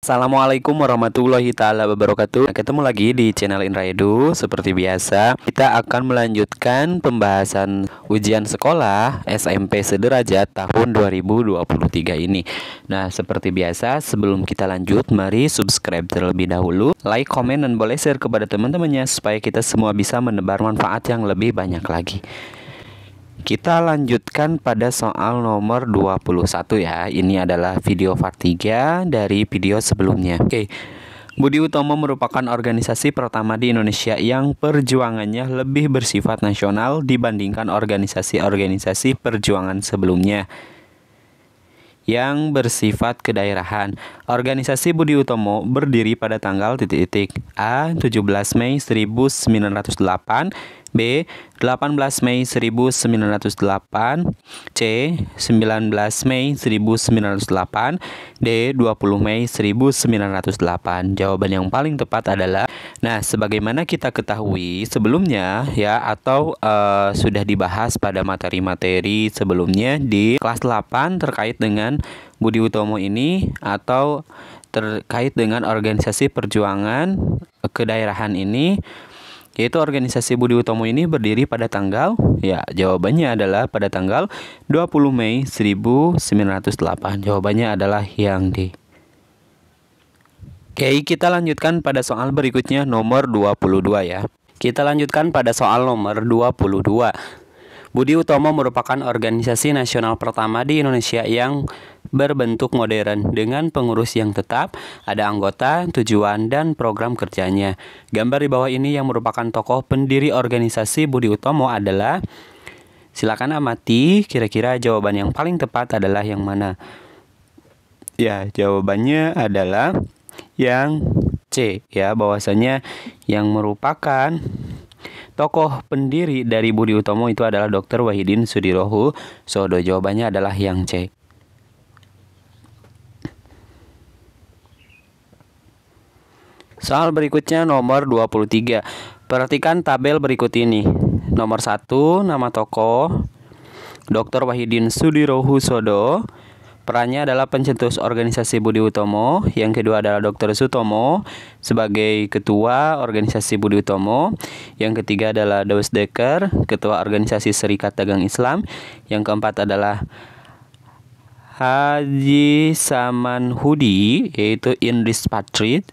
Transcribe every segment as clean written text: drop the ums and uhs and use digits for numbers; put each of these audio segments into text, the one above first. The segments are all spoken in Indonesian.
Assalamualaikum warahmatullahi taala wabarakatuh. Ketemu lagi di channel Indra Edu. Seperti biasa, kita akan melanjutkan pembahasan ujian sekolah SMP sederajat tahun 2023 ini. Nah, seperti biasa, sebelum kita lanjut, mari subscribe terlebih dahulu, like, komen, dan boleh share kepada teman-temannya supaya kita semua bisa menebar manfaat yang lebih banyak lagi. Kita lanjutkan pada soal nomor 21 ya. Ini adalah video part 3 dari video sebelumnya. Oke. Budi Utomo merupakan organisasi pertama di Indonesia yang perjuangannya lebih bersifat nasional dibandingkan organisasi-organisasi perjuangan sebelumnya yang bersifat kedaerahan. Organisasi Budi Utomo berdiri pada tanggal A. 17 Mei 1908, B. 18 Mei 1908, C. 19 Mei 1908, D. 20 Mei 1908. Jawaban yang paling tepat adalah, nah, sebagaimana kita ketahui sebelumnya ya, atau sudah dibahas pada materi-materi sebelumnya di kelas 8 terkait dengan Budi Utomo ini, atau terkait dengan organisasi perjuangan kedaerahan ini, yaitu organisasi Budi Utomo ini berdiri pada tanggal, ya, jawabannya adalah pada tanggal 20 Mei 1908. Jawabannya adalah yang D. Oke, kita lanjutkan pada soal berikutnya nomor 22 ya. Kita lanjutkan pada soal nomor 22. Budi Utomo merupakan organisasi nasional pertama di Indonesia yang berbentuk modern dengan pengurus yang tetap, ada anggota, tujuan, dan program kerjanya. Gambar di bawah ini yang merupakan tokoh pendiri organisasi Budi Utomo adalah, silakan amati, kira-kira jawaban yang paling tepat adalah yang mana? Ya, jawabannya adalah yang C ya, bahwasanya yang merupakan tokoh pendiri dari Budi Utomo itu adalah Dr. Wahidin Sudirohusodo. Jawabannya adalah yang C. Soal berikutnya nomor 23. Perhatikan tabel berikut ini. Nomor 1, nama tokoh Dr. Wahidin Sudirohusodo. Perannya adalah pencetus organisasi Budi Utomo. Yang kedua adalah Dr. Sutomo sebagai ketua organisasi Budi Utomo. Yang ketiga adalah Daus Dekker, ketua organisasi Serikat Dagang Islam. Yang keempat adalah Haji Samanhudi, yaitu Indris Patrit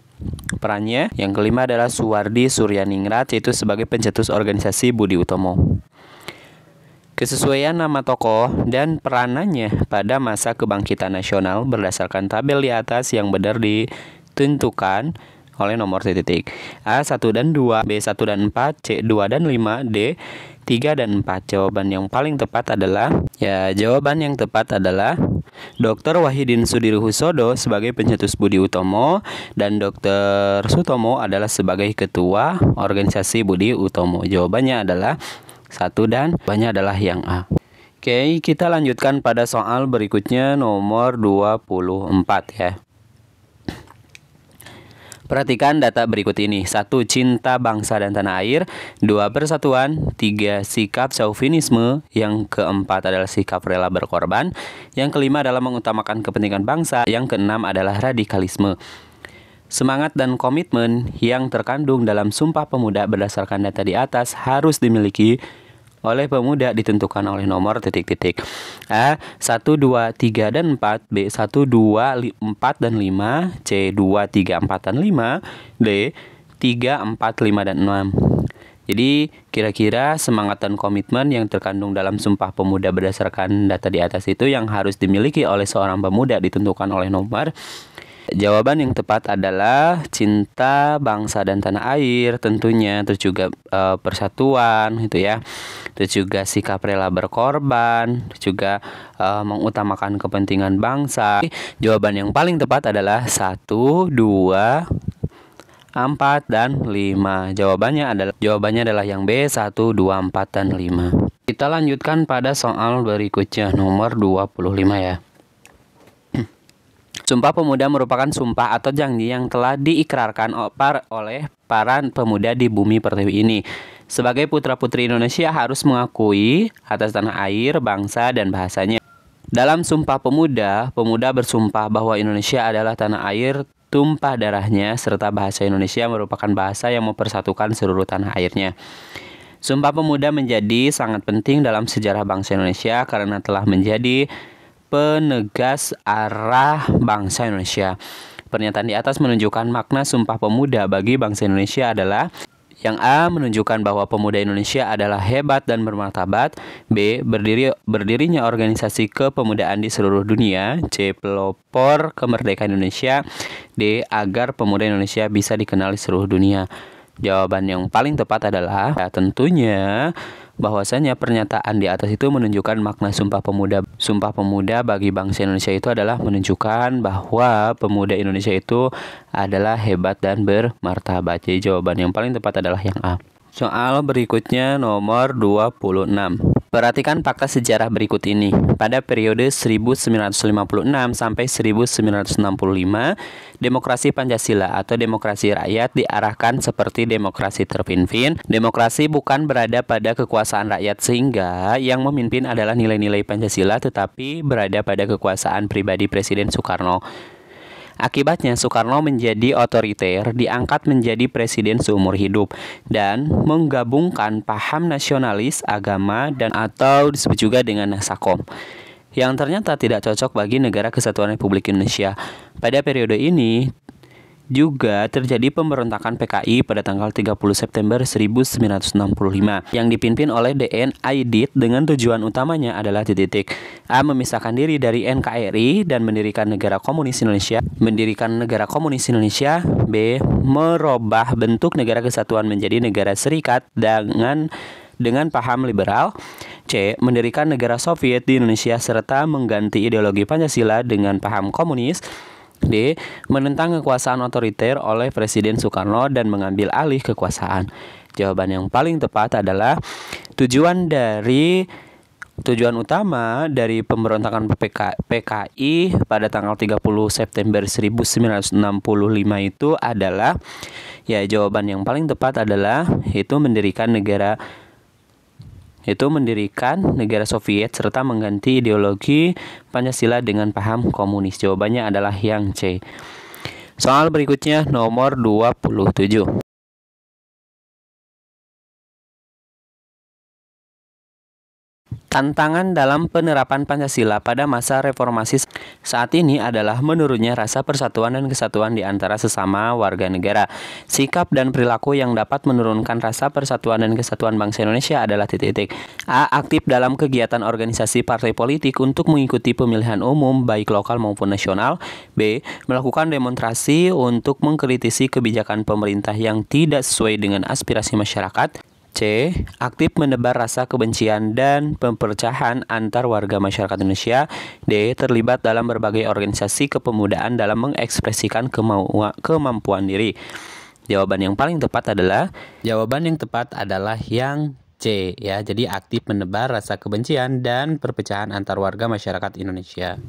perannya. Yang kelima adalah Suwardi Suryaningrat, yaitu sebagai pencetus organisasi Budi Utomo. Kesesuaian nama tokoh dan peranannya pada masa kebangkitan nasional berdasarkan tabel di atas yang benar ditentukan oleh nomor titik A 1 dan 2, B 1 dan 4, C 2 dan 5, D 3 dan 4. Jawaban yang paling tepat adalah, ya, jawaban yang tepat adalah Dr. Wahidin Sudirohusodo sebagai pencetus Budi Utomo dan Dr. Sutomo adalah sebagai ketua organisasi Budi Utomo. Jawabannya adalah 1 dan jawabannya adalah yang A. Oke, kita lanjutkan pada soal berikutnya nomor 24 ya. Perhatikan data berikut ini. 1. Cinta bangsa dan tanah air. 2. Persatuan. 3. Sikap chauvinisme. Yang keempat adalah sikap rela berkorban. Yang kelima adalah mengutamakan kepentingan bangsa. Yang keenam adalah radikalisme. Semangat dan komitmen yang terkandung dalam Sumpah Pemuda berdasarkan data di atas harus dimiliki oleh pemuda ditentukan oleh nomor titik-titik A 1, 2, 3, dan 4, B 1, 2, 4, dan 5, C 2, 3, 4, dan 5, D 3, 4, 5, dan 6. Jadi kira-kira semangat dan komitmen yang terkandung dalam Sumpah Pemuda berdasarkan data di atas itu yang harus dimiliki oleh seorang pemuda ditentukan oleh nomor. Jawaban yang tepat adalah cinta bangsa dan tanah air tentunya, terus juga persatuan gitu ya, terus juga sikap rela berkorban, terus juga mengutamakan kepentingan bangsa. Jawaban yang paling tepat adalah 1, 2, 4, dan 5. Jawabannya adalah yang B 1, 2, 4, dan 5. Kita lanjutkan pada soal berikutnya nomor 25 ya. Sumpah Pemuda merupakan sumpah atau janji yang telah diikrarkan oleh para pemuda di bumi pertiwi ini. Sebagai putra-putri Indonesia harus mengakui atas tanah air, bangsa, dan bahasanya. Dalam Sumpah Pemuda, pemuda bersumpah bahwa Indonesia adalah tanah air tumpah darahnya, serta bahasa Indonesia merupakan bahasa yang mempersatukan seluruh tanah airnya. Sumpah Pemuda menjadi sangat penting dalam sejarah bangsa Indonesia karena telah menjadi penegas arah bangsa Indonesia. Pernyataan di atas menunjukkan makna Sumpah Pemuda bagi bangsa Indonesia adalah: yang A. menunjukkan bahwa pemuda Indonesia adalah hebat dan bermartabat. B. Berdirinya organisasi kepemudaan di seluruh dunia. C. Pelopor kemerdekaan Indonesia. D. Agar pemuda Indonesia bisa dikenal di seluruh dunia. Jawaban yang paling tepat adalah tentunya bahwasanya pernyataan di atas itu menunjukkan makna Sumpah Pemuda. Sumpah Pemuda bagi bangsa Indonesia itu adalah menunjukkan bahwa pemuda Indonesia itu adalah hebat dan bermartabat. Jadi jawaban yang paling tepat adalah yang A. Soal berikutnya nomor 26. Perhatikan fakta sejarah berikut ini. Pada periode 1956 sampai 1965, demokrasi Pancasila atau demokrasi rakyat diarahkan seperti demokrasi terpimpin. Demokrasi bukan berada pada kekuasaan rakyat sehingga yang memimpin adalah nilai-nilai Pancasila tetapi berada pada kekuasaan pribadi Presiden Soekarno. Akibatnya Soekarno menjadi otoriter, diangkat menjadi presiden seumur hidup, dan menggabungkan paham nasionalis, agama, dan atau disebut juga dengan Nasakom, yang ternyata tidak cocok bagi Negara Kesatuan Republik Indonesia. Pada periode ini juga terjadi pemberontakan PKI pada tanggal 30 September 1965 yang dipimpin oleh DN Aidit dengan tujuan utamanya adalah A. memisahkan diri dari NKRI dan mendirikan Negara Komunis Indonesia. B. merubah bentuk Negara Kesatuan menjadi Negara Serikat dengan paham liberal. C. mendirikan Negara Soviet di Indonesia serta mengganti ideologi Pancasila dengan paham komunis. D. menentang kekuasaan otoriter oleh Presiden Soekarno dan mengambil alih kekuasaan. Jawaban yang paling tepat adalah tujuan utama dari pemberontakan PKI pada tanggal 30 September 1965 itu adalah, jawaban yang paling tepat adalah mendirikan negara Soviet serta mengganti ideologi Pancasila dengan paham komunis. Jawabannya adalah yang C. Soal berikutnya nomor 27. Tantangan dalam penerapan Pancasila pada masa reformasi saat ini adalah menurunnya rasa persatuan dan kesatuan di antara sesama warga negara. Sikap dan perilaku yang dapat menurunkan rasa persatuan dan kesatuan bangsa Indonesia adalah A. aktif dalam kegiatan organisasi partai politik untuk mengikuti pemilihan umum baik lokal maupun nasional. B. melakukan demonstrasi untuk mengkritisi kebijakan pemerintah yang tidak sesuai dengan aspirasi masyarakat. C. aktif menebar rasa kebencian dan perpecahan antar warga masyarakat Indonesia. D. terlibat dalam berbagai organisasi kepemudaan dalam mengekspresikan kemampuan diri. Jawaban yang tepat adalah yang C, Jadi aktif menebar rasa kebencian dan perpecahan antar warga masyarakat Indonesia.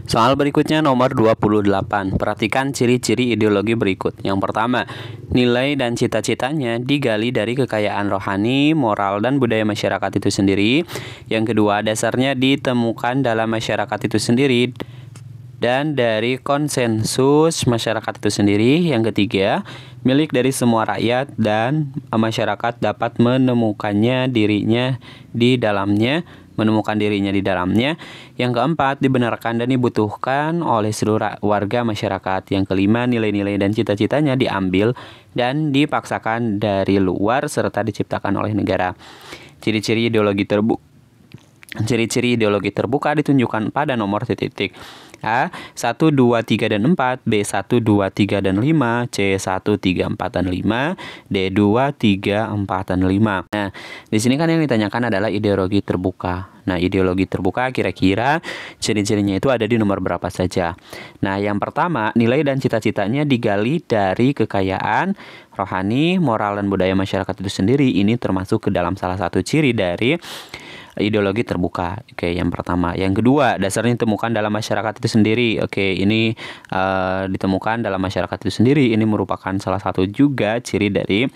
Soal berikutnya nomor 28. Perhatikan ciri-ciri ideologi berikut. Yang pertama, nilai dan cita-citanya digali dari kekayaan rohani, moral, dan budaya masyarakat itu sendiri. Yang kedua, dasarnya ditemukan dalam masyarakat itu sendiri dan dari konsensus masyarakat itu sendiri. Yang ketiga, milik dari semua rakyat dan masyarakat dapat menemukan dirinya di dalamnya. Yang keempat, dibenarkan dan dibutuhkan oleh seluruh warga masyarakat. Yang kelima, nilai-nilai dan cita-citanya diambil dan dipaksakan dari luar serta diciptakan oleh negara. Ciri-ciri ideologi terbuka ditunjukkan pada nomor titik-titik. A. 1, 2, 3, dan 4. B. 1, 2, 3, dan 5. C. 1, 3, 4, dan 5. D. 2, 3, 4, dan 5. Nah, di sini kan yang ditanyakan adalah ideologi terbuka. Nah, ideologi terbuka kira-kira ciri-cirinya itu ada di nomor berapa saja. Nah, yang pertama, nilai dan cita-citanya digali dari kekayaan rohani, moral, dan budaya masyarakat itu sendiri. Ini termasuk ke dalam salah satu ciri dari ideologi terbuka. Oke, yang pertama. Yang kedua, dasarnya ditemukan dalam masyarakat itu sendiri. Oke, ini ditemukan dalam masyarakat itu sendiri. Ini merupakan salah satu juga ciri dari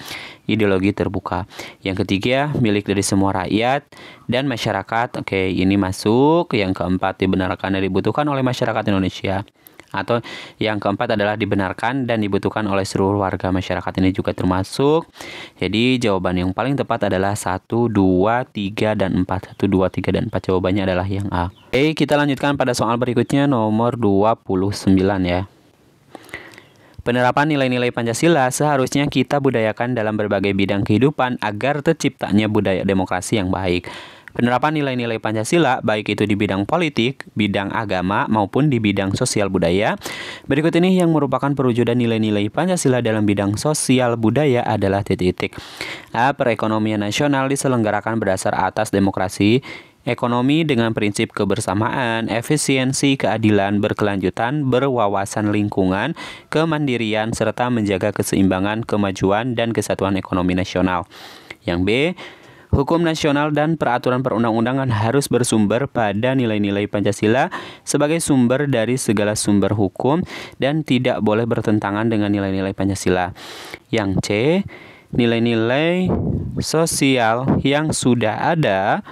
ideologi terbuka. Yang ketiga, milik dari semua rakyat dan masyarakat. Oke, ini masuk. Yang keempat, dibenarkan dan dibutuhkan oleh masyarakat Indonesia. Atau yang keempat adalah dibenarkan dan dibutuhkan oleh seluruh warga masyarakat, ini juga termasuk. Jadi jawaban yang paling tepat adalah 1, 2, 3, dan 4. 1, 2, 3, dan 4. Jawabannya adalah yang A. Oke, kita lanjutkan pada soal berikutnya nomor 29 ya. Penerapan nilai-nilai Pancasila seharusnya kita budayakan dalam berbagai bidang kehidupan agar terciptanya budaya demokrasi yang baik. Penerapan nilai-nilai Pancasila, baik itu di bidang politik, bidang agama, maupun di bidang sosial budaya. Berikut ini yang merupakan perwujudan nilai-nilai Pancasila dalam bidang sosial budaya adalah titik-titik. A. Perekonomian nasional diselenggarakan berdasar atas demokrasi, ekonomi dengan prinsip kebersamaan, efisiensi, keadilan, berkelanjutan, berwawasan lingkungan, kemandirian, serta menjaga keseimbangan, kemajuan, dan kesatuan ekonomi nasional. Yang B. Hukum nasional dan peraturan perundang-undangan harus bersumber pada nilai-nilai Pancasila sebagai sumber dari segala sumber hukum dan tidak boleh bertentangan dengan nilai-nilai Pancasila. Yang C. Nilai-nilai sosial yang sudah ada.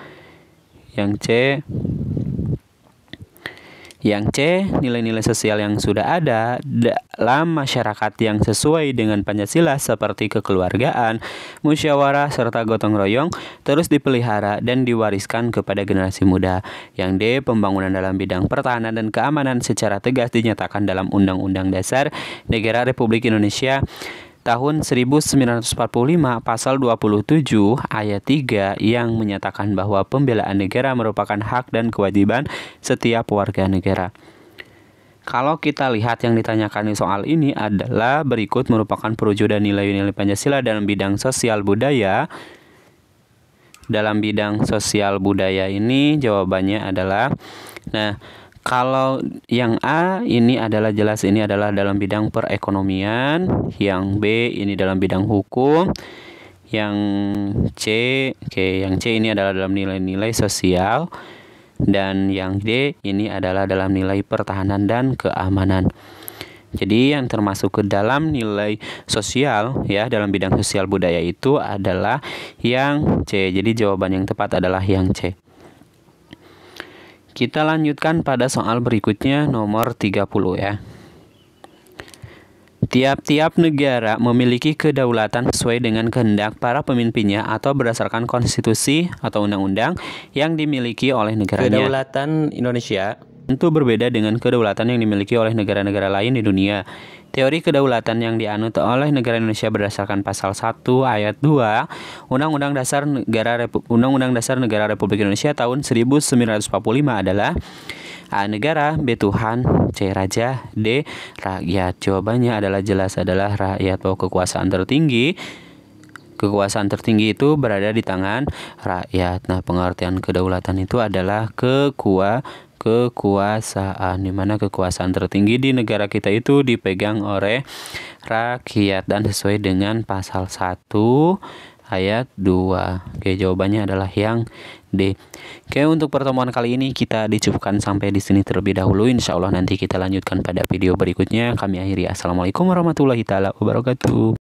Yang C, nilai-nilai sosial yang sudah ada dalam masyarakat yang sesuai dengan Pancasila seperti kekeluargaan, musyawarah, serta gotong royong terus dipelihara dan diwariskan kepada generasi muda. Yang D, pembangunan dalam bidang pertahanan dan keamanan secara tegas dinyatakan dalam Undang-Undang Dasar Negara Republik Indonesia tahun 1945 pasal 27 ayat 3 yang menyatakan bahwa pembelaan negara merupakan hak dan kewajiban setiap warga negara. Kalau kita lihat yang ditanyakan di soal ini adalah berikut merupakan perwujudan nilai-nilai Pancasila dalam bidang sosial budaya. Dalam bidang sosial budaya ini jawabannya adalah, kalau yang A ini adalah jelas ini adalah dalam bidang perekonomian, yang B ini dalam bidang hukum, yang C ini adalah dalam nilai-nilai sosial, dan yang D ini adalah dalam nilai pertahanan dan keamanan. Jadi yang termasuk ke dalam nilai sosial ya dalam bidang sosial budaya itu adalah yang C. Jadi jawaban yang tepat adalah yang C. Kita lanjutkan pada soal berikutnya nomor 30 ya. Tiap-tiap negara memiliki kedaulatan sesuai dengan kehendak para pemimpinnya atau berdasarkan konstitusi atau undang-undang yang dimiliki oleh negaranya. Kedaulatan Indonesia tentu berbeda dengan kedaulatan yang dimiliki oleh negara-negara lain di dunia. Teori kedaulatan yang dianut oleh negara Indonesia berdasarkan pasal 1 ayat 2 Undang-Undang Dasar Negara Republik Indonesia tahun 1945 adalah A. Negara, B. Tuhan, C. Raja, D. Rakyat. Jawabannya adalah jelas adalah rakyat atau kekuasaan tertinggi. Kekuasaan tertinggi itu berada di tangan rakyat. Nah, pengertian kedaulatan itu adalah kekuasaan, di mana kekuasaan tertinggi di negara kita itu dipegang oleh rakyat dan sesuai dengan pasal 1 ayat 2. Oke, jawabannya adalah yang D. Oke, untuk pertemuan kali ini kita dicukupkan sampai di sini terlebih dahulu. Insya Allah nanti kita lanjutkan pada video berikutnya. Kami akhiri. Assalamualaikum warahmatullahi taala wabarakatuh.